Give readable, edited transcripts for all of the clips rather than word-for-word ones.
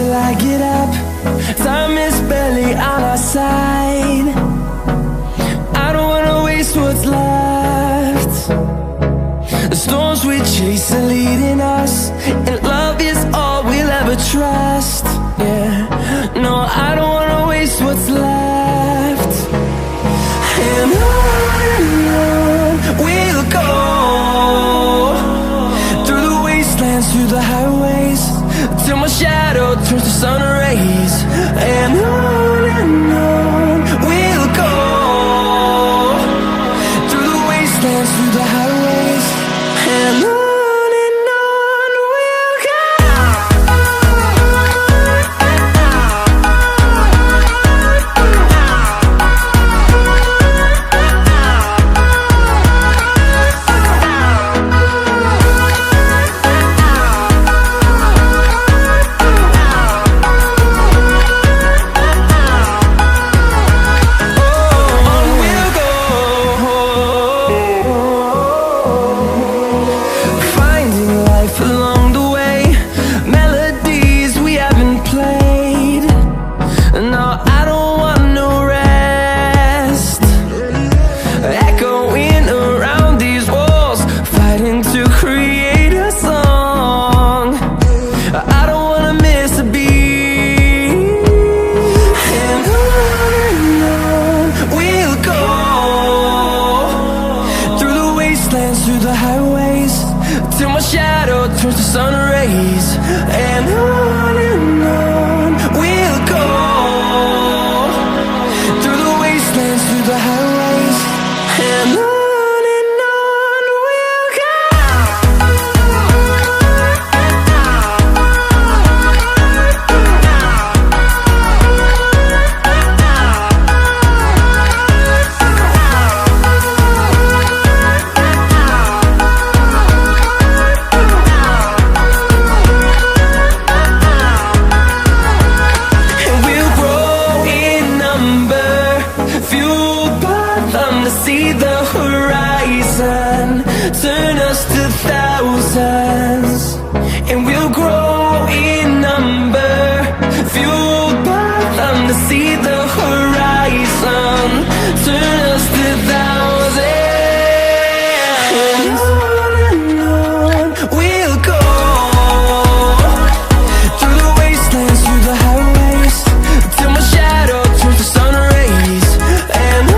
till I get up. Time is barely on our side. I don't wanna waste what's left. The storms we chase are leading us, and love is all we'll ever trust. Yeah, no, I don't wanna waste what's left. And on we'll go, through the wastelands, through the highways, till my shadow turns to sun rays. And on we'll go, through the wastelands, through the highways, and on we'll go. Through the highways, till my shadow turns to sun rays. And on we'll go, through the wastelands, through the highways, and on we'll go. See the horizon turn us to thousands, and we'll grow in number, fueled by them. To see the horizon turn us to thousands, and on we'll go, through the wastelands, through the highways, till my shadow turns to sun rays. And on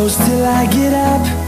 close till I get up.